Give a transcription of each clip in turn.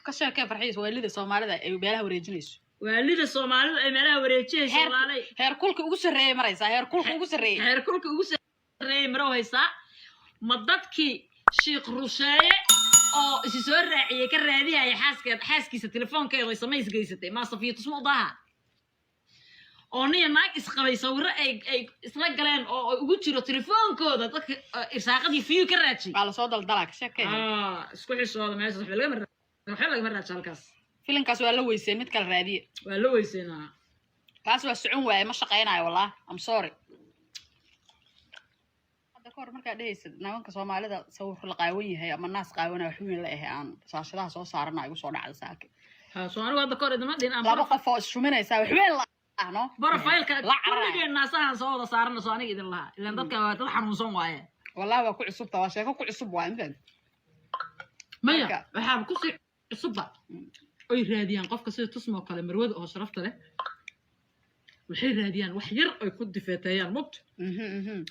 كشاكة فرحيس والد الصومالي أي بيلها وريجنيش والد الصومالي أي مالها وريجنيش صومالي هير كلك وجس الرئي مريسا هير كلك وجس الرئي مرويسا مضتكي شيخ رشاية أو سيسور رعية كراديها يا حاسكيس التليفون كي الله يسميه سجيستي ما صفية تسمع ضها أوني ناك إسقابي صورة أي إسقال جلان أو وجرو تليفون كودا تك إرساقة يفيو كراتشي على صوت الدلك شكل اسكو حسوا ما يصح لغا مرة وحلا مرة شالكاس فيلم كاس ولا ويسين متك الرادية ولا ويسينا كاس وسعون واي ما شقينا والله I'm sorry هذا كور مركا دهيس ناوانك Soomaalida sawir la qaawan yahay ama naas qaawana waxweyn la ahay aan saashadaha soo saarana igu soo dhacday saaki ha soo anigu hada kor idama dhin aan laba qof oo isruminaysa waxweyn la ahno profile-ka kulligeen naasahan soo wada saarana soo aniga idin lahaa ilaan dadka waa dad xanuunsan waaye wallahi waa ku cusubta waa sheeko ku cusub waa intan maya waxaa ku sii cusubba oy raadiyaan qofka sida tusmo kale marwada oo sharafta leh waxay raadiyaan wax yar ay ku difeetayaan mugta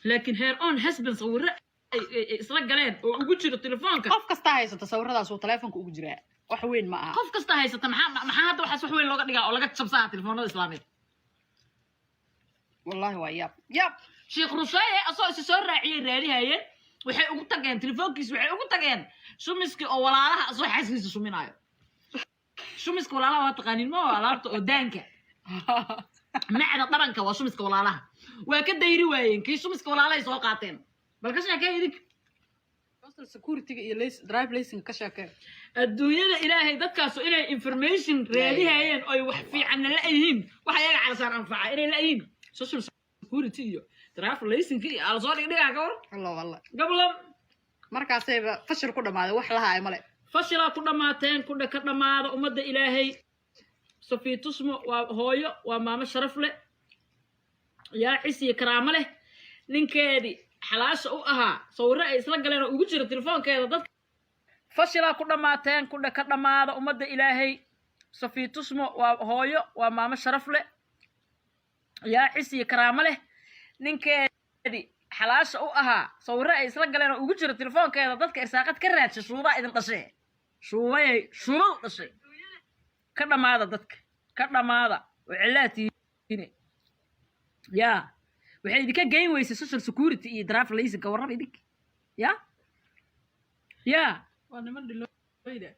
laakiin heer on husband sawirra ay isla galeen oo ugu jiro telefoonka qof kasta haysta sawiradaas oo telefoonka ugu jira wax weyn ma aha qof kasta haysta maxaa hadda waxaas wax weyn looga dhigaa oo laga jabsaa telefoonada islaamiyada wallahi waa yab sheekh rushaye asoo is soo raaciyay raadihayeen waxay ugu tageen telefoonkiisa waxay ugu tageen shumiski oo walaalaha asoo xaaskiisa suminaayo shumiska walaalaha waa taqaaniin ma waa alaabta oo daanka macda dharanka waa shumiska walaalaha waa ka dayri waayeen kii shumiska walaalaha soo qaateen bal ka sheekay idin social security iyo drive license ka sheekay adduunyada ilaahay dadkaas inay information raadihayeen oo wax fiican la yihiin waxa yaga calasaan anfaca inay la yihiin social security iyo drive license iyo ala soo dhigdhigaa ka war wallah gablo markaasay fashil ku dhamaaday wax laha ay male fashila ku dhamaateen ku dhaka dhamaada umada ilaahay safiitusmo waa hooyo waa maamo sharaf leh yaa cisi karaamo leh ninkeedi xalaasha u ahaa sawirro ay isla galeen oo ugu jira telefoonkeeda dad fashila ku dhamaateen ku dhaka dhamaada umada ilaahay safiitusmo waa hooyo waa maamo sharaf leh yaa cisi karaamo leh ninkeedi xalaasha u ahaa sawirro ay isla galeen oo ugu jira telefoonkeeda dadka irsaaqad ka raadshay shuuba idin dhashay shuuba dhashay ka dhamaada dadka ka dhamaada oo cilaatiine yaa waxay idinka geyn weysay social security iyo drive license ka warrab idink yaa waa niman dhilooyda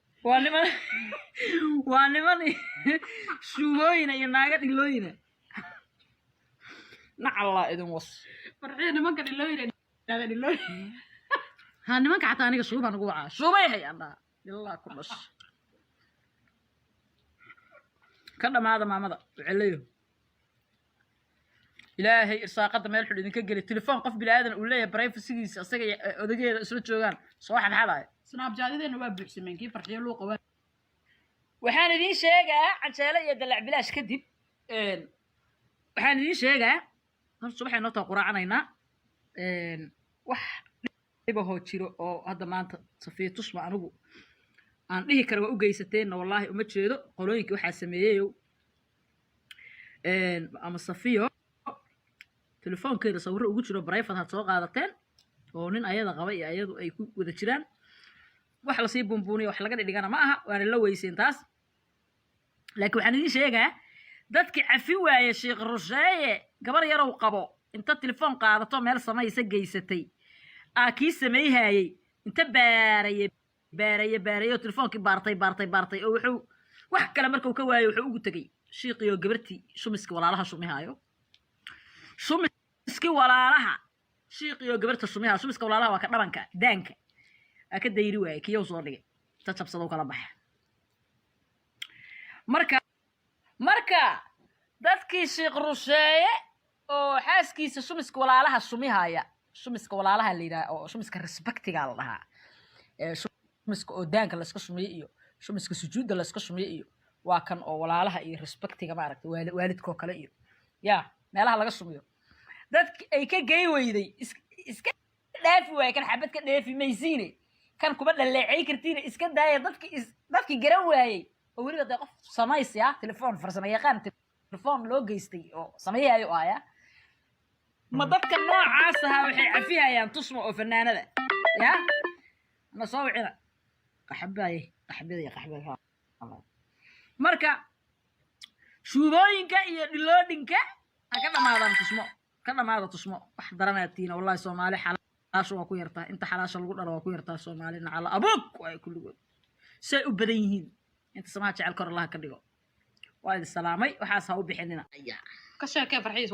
waa niman shuubooyina iyo naaga dhilooyina nacalla idin was farxiyo nimanka dhilooyina naaga dhilooyina ha nimanka xataa aniga shuubaan ugu wacaa shuubay hayaan dhaa ilaa ku dhash ka dhamaada maamada waceleeyo ilaahay irsaaqada meel xul idinka geli telefoon qof bilaadan uu leeyahay privacygiisa asaga odageeda isla joogaan soo xadxadaay snapchat-deena waa buuxsameen kii farxiyo loo qabaa waxaan idin sheegaa canjeelo iyo dalac bilaash kadib waxaan idin sheegaa subaxay noo taa quraacanaynaa wax dhibahoo jiro oo hadda maanta safiitusma anigu aan dhihi kara waa u geysateenna wallaahi uma jeedo qolooyinka waxaa sameeyeyo ama safiyo telefoonkeeda sawirro ugu jiro brayfad had soo qaadateen oo nin ayada qaba iyo ayadu ay ku wada jiraan wax lasii buunbuuniyo wax laga dhigana ma aha waana la weyseen taas laakiin waxaan idin sheegaa dadkii cafi waaye sheekh rusheeye gabar yarow qabo inta telefoon qaadato meel samaysa geysatay kii sameeyhayay inta baaraye oo telefoonkii baartay oo wuxuu wax kale markuu ka waayo wuxuu ugu tegay shiiqiyo gabartii shumiska walaalaha shumihaayo shumiski walaalaha shiiqiyo gabarta shumihaayo shumiska walaalaha waa ka dhabanka daanka ka dayri waayay kiyow soo dhigay jabsadoo kala baxa marka dadkii sheekh rusheeye oo xaaskiisa shumiska walaalaha shumihaya shumiska walaalaha la yidhaha oo shumiska respectiga la dhahaa shumiska oo daanka la iska shumiyo iyo shumiska sujuudda la iska shumiyo iyo waa kan oo walaalaha iyo respectiga maaragtay waalidkoo kale iyo yaa meelaha laga shumiyo dadki ay ka gey weyday iska dhaafi waayay kan xabad ka dhaafi maysiine kan kuma dhaleecay kartiina iska daaya dadki garan waayay oo weliba dee qof samaysya telefoon farsamo yaqaan reform loo geystay oo sameeyayo aaya ma dadka noocaas ah waxay cafiyayaan tusmo oo fanaanada ya ma soo wicina qaxbada marka shuubooyinka iyo dhiloodhinka ka dhamaadaan tusmo ka dhamaada tusmo wax daranaatiin wallahi Soomaali xalaasho waa ku yartaa inta xalaasho lagu dhalo waa ku yartaa Soomaalina cala abuk way kulligood say u badan yihiin inta Soomaali jecel kor Allah ka dhigo waa idin salaamay waxaas ha u bixinina ka sheekay farxiis